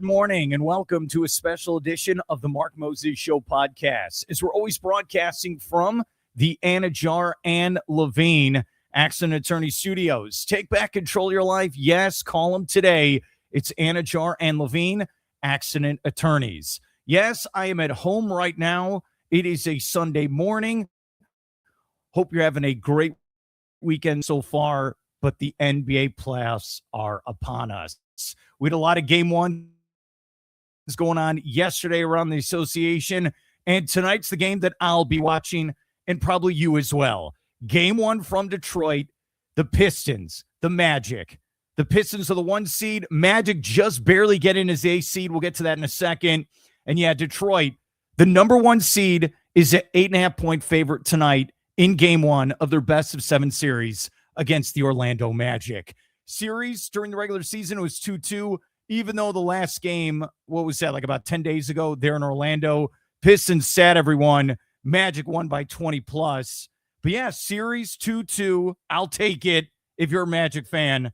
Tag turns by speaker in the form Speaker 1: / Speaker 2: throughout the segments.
Speaker 1: Morning and welcome to a special edition of the Mark Moses Show podcast. As we're always broadcasting from the Anidjar and Levine Accident Attorney Studios. Take back control of your life. Yes, call them today. It's Anidjar and Levine Accident Attorneys. Yes, I am at home right now. It is a Sunday morning. Hope you're having a great weekend so far, but the NBA playoffs are upon us. We had a lot of game one going on yesterday around the association, and tonight's the game that I'll be watching, and probably you as well. Game one from Detroit, the Pistons, the Magic. The Pistons are the 1 seed. Magic just barely getting his A seed. We'll get to that in a second. And yeah, Detroit, the number 1 seed, is an 8.5-point favorite tonight in game one of their best of 7 series against the Orlando Magic. Series during the regular season was 2-2. Even though the last game, what was that, like about 10 days ago there in Orlando, Pistons sat everyone. Magic won by 20 plus. But yeah, series 2-2. I'll take it if you're a Magic fan.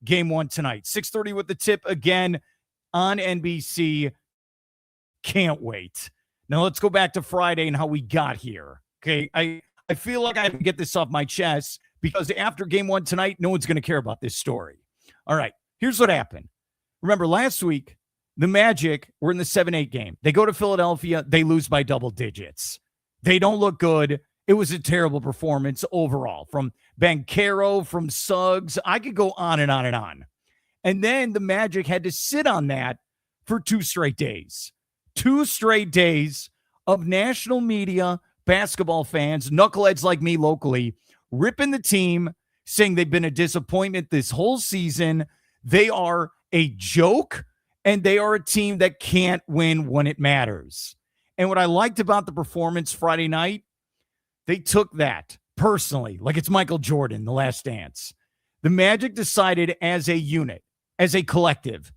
Speaker 1: Game one tonight. 6:30 with the tip again on NBC. Can't wait. Now let's go back to Friday and how we got here. Okay, I feel like I have to get this off my chest because after game one tonight, no one's going to care about this story. All right, here's what happened. Remember, last week, the Magic were in the 7-8 game. They go to Philadelphia. They lose by double digits. They don't look good. It was a terrible performance overall from Banchero, from Suggs. I could go on and on and on. And then the Magic had to sit on that for 2 straight days. 2 straight days of national media, basketball fans, knuckleheads like me locally, ripping the team, saying they've been a disappointment this whole season. They are a joke, and they are a team that can't win when it matters. And what I liked about the performance Friday night, they took that personally, like it's Michael Jordan, The Last Dance. The Magic decided as a unit, as a collective,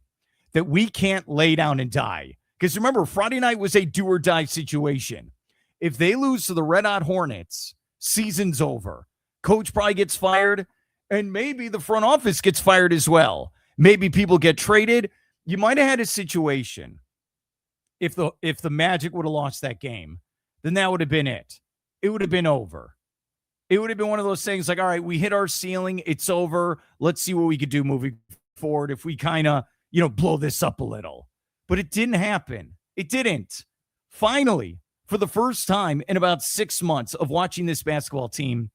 Speaker 1: that we can't lay down and die. Because remember, Friday night was a do-or-die situation. If they lose to the red-hot Hornets, season's over. Coach probably gets fired, and maybe the front office gets fired as well. Maybe people get traded. You might have had a situation if the Magic would have lost that game, then that would have been it. It would have been over. It would have been one of those things like, all right, we hit our ceiling. It's over. Let's see what we could do moving forward if we kind of, blow this up a little. But it didn't happen. It didn't. Finally, for the first time in about 6 months of watching this basketball team,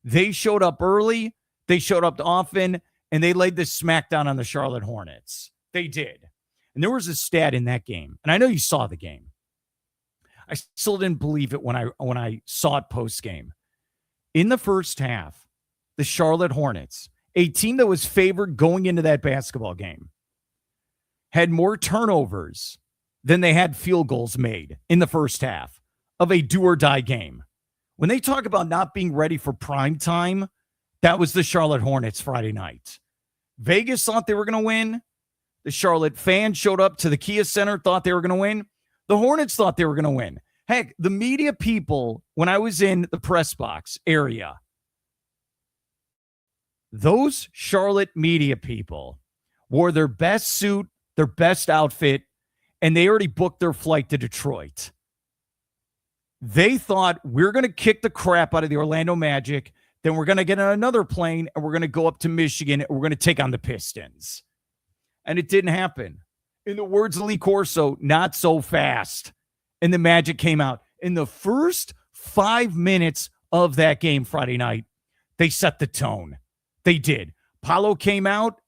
Speaker 1: they showed up early. They showed up often. And they laid this smackdown on the Charlotte Hornets. They did. And there was a stat in that game. And I know you saw the game. I still didn't believe it when I saw it post-game. In the first half, the Charlotte Hornets, a team that was favored going into that basketball game, had more turnovers than they had field goals made in the first half of a do-or-die game. When they talk about not being ready for prime time, that was the Charlotte Hornets Friday night. Vegas thought they were going to win. The Charlotte fans showed up to the Kia Center, thought they were going to win. The Hornets thought they were going to win. Heck, the media people, when I was in the press box area, those Charlotte media people wore their best suit, their best outfit, and they already booked their flight to Detroit. They thought, we're going to kick the crap out of the Orlando Magic. Then we're going to get on another plane and we're going to go up to Michigan and we're going to take on the Pistons. And it didn't happen. In the words of Lee Corso, not so fast. And the Magic came out. In the first 5 minutes of that game Friday night, they set the tone. They did. Paolo came out,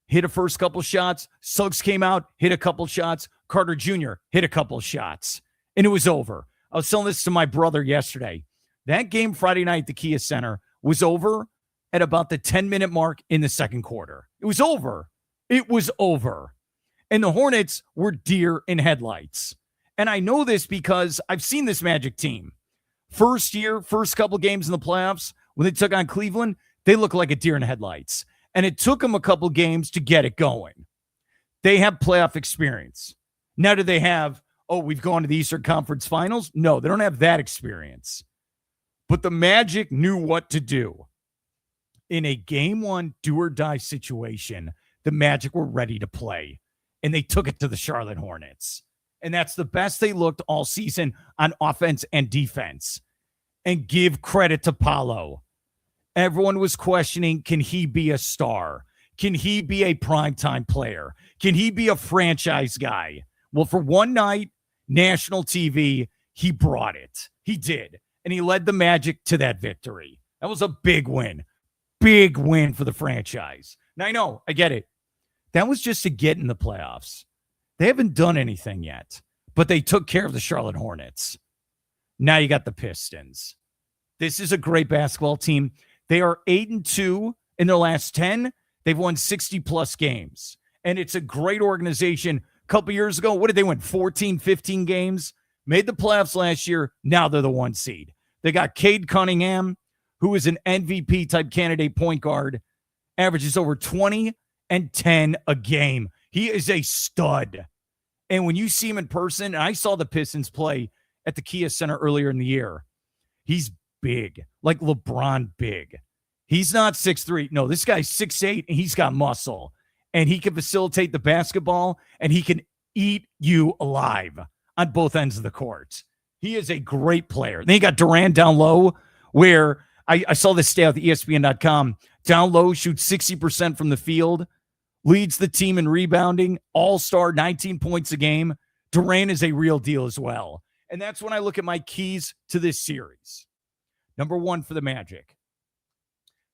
Speaker 1: hit a first couple shots. Suggs came out, hit a couple shots. Carter Jr. hit a couple shots. And it was over. I was telling this to my brother yesterday. That game Friday night at the Kia Center was over at about the 10-minute mark in the second quarter. It was over. It was over. And the Hornets were deer in headlights. And I know this because I've seen this Magic team. First couple games in the playoffs, when they took on Cleveland, they look like a deer in headlights. And it took them a couple games to get it going. They have playoff experience. Now, do they have, we've gone to the Eastern Conference Finals? No, they don't have that experience. But the Magic knew what to do. In a game one do-or-die situation, the Magic were ready to play. and they took it to the Charlotte Hornets. And that's the best they looked all season on offense and defense. And give credit to Paolo. Everyone was questioning, can he be a star? Can he be a primetime player? Can he be a franchise guy? Well, for one night, national TV, he brought it. He did. And he led the Magic to that victory. That was a big win. Big win for the franchise. Now, I know, I get it. That was just to get in the playoffs. They haven't done anything yet, but they took care of the Charlotte Hornets. Now you got the Pistons. This is a great basketball team. They are 8-2 in their last 10. They've won 60-plus games. And it's a great organization. A couple years ago, what did they win? 14, 15 games? Made the playoffs last year. Now they're the 1 seed. They got Cade Cunningham, who is an MVP-type candidate point guard, averages over 20 and 10 a game. He is a stud. And when you see him in person, and I saw the Pistons play at the Kia Center earlier in the year, he's big, like LeBron big. He's not 6'3". No, this guy's 6'8", and he's got muscle. And he can facilitate the basketball, and he can eat you alive on both ends of the court. He is a great player. Then you got Durant down low, where I saw this stat at ESPN.com. Down low, shoots 60% from the field, leads the team in rebounding, all-star, 19 points a game. Durant is a real deal as well. And that's when I look at my keys to this series. Number one for the Magic.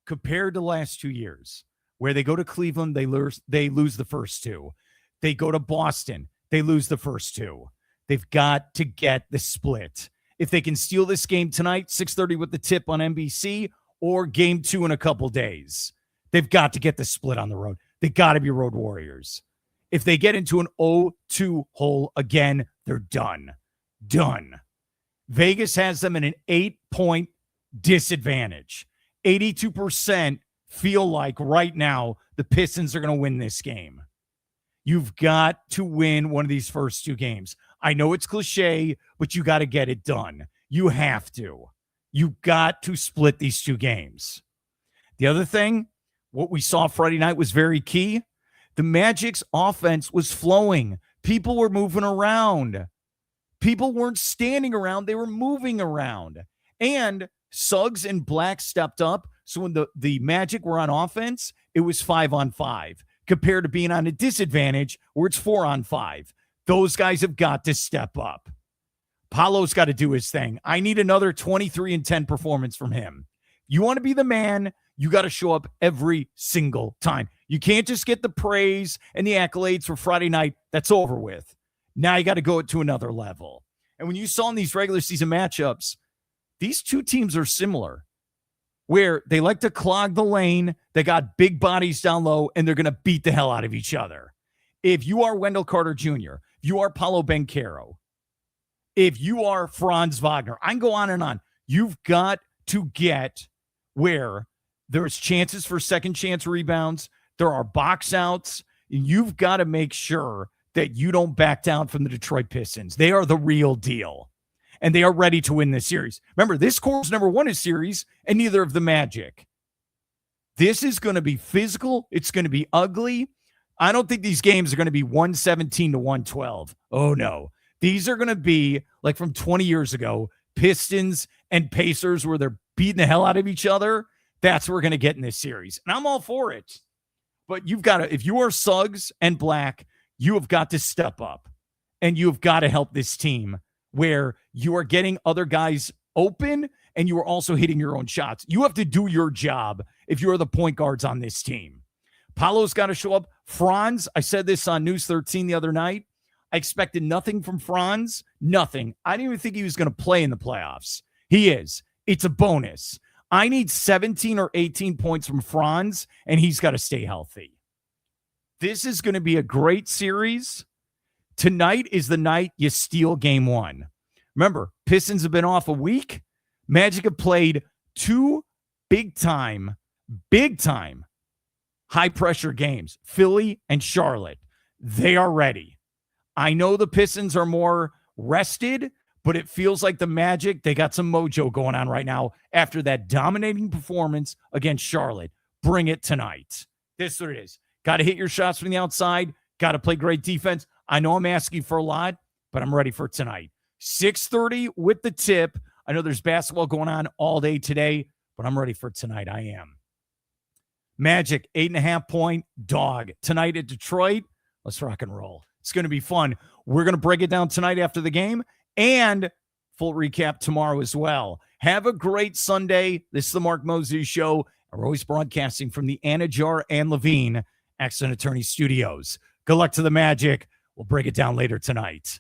Speaker 1: Compared to the last 2 years, where they go to Cleveland, they lose the first two. They go to Boston, they lose the first two. They've got to get the split. If they can steal this game tonight, 6:30 with the tip on NBC, or game 2 in a couple days, they've got to get the split on the road. They got to be road warriors. If they get into an 0-2 hole again, they're done. Done. Vegas has them in an 8-point disadvantage. 82% feel like right now the Pistons are going to win this game. You've got to win one of these first 2 games. I know it's cliche, but you got to get it done. You have to. You got to split these 2 games. The other thing, what we saw Friday night was very key. The Magic's offense was flowing. People were moving around. People weren't standing around. They were moving around. And Suggs and Black stepped up. So when the Magic were on offense, it was 5-on-5 compared to being on a disadvantage where it's 4-on-5. Those guys have got to step up. Paolo's got to do his thing. I need another 23-10 performance from him. You want to be the man, you got to show up every single time. You can't just get the praise and the accolades for Friday night. That's over with. Now you got to go to another level. And when you saw in these regular season matchups, these 2 teams are similar, where they like to clog the lane. They got big bodies down low, and they're going to beat the hell out of each other. If you are Wendell Carter Jr., if you are Paolo Banchero, if you are Franz Wagner, I can go on and on. You've got to get where there's chances for second chance rebounds. There are box outs. You've got to make sure that you don't back down from the Detroit Pistons. They are the real deal, and they are ready to win this series. Remember, this core's never won a series, and neither of the Magic. This is going to be physical. It's going to be ugly. I don't think these games are going to be 117 to 112. Oh, no. These are going to be like from 20 years ago, Pistons and Pacers, where they're beating the hell out of each other. That's what we're going to get in this series. And I'm all for it. But you've got to, if you are Suggs and Black, you have got to step up. And you have got to help this team where you are getting other guys open and you are also hitting your own shots. You have to do your job if you're the point guards on this team. Paolo's got to show up. Franz, I said this on News 13 the other night. I expected nothing from Franz. Nothing. I didn't even think he was going to play in the playoffs. He is. It's a bonus. I need 17 or 18 points from Franz, and he's got to stay healthy. This is going to be a great series. Tonight is the night you steal game 1. Remember, Pistons have been off a week. Magic have played 2 big-time, high-pressure games, Philly and Charlotte. They are ready. I know the Pistons are more rested, but it feels like the Magic, they got some mojo going on right now after that dominating performance against Charlotte. Bring it tonight. This is what it is. Got to hit your shots from the outside. Got to play great defense. I know I'm asking for a lot, but I'm ready for tonight. 6:30 with the tip. I know there's basketball going on all day today, but I'm ready for tonight. I am. Magic, 8.5-point dog. Tonight at Detroit, let's rock and roll. It's going to be fun. We're going to break it down tonight after the game and full recap tomorrow as well. Have a great Sunday. This is the Mark Moses Show. We're always broadcasting from the Anidjar and Levine Accident Attorney Studios. Good luck to the Magic. We'll break it down later tonight.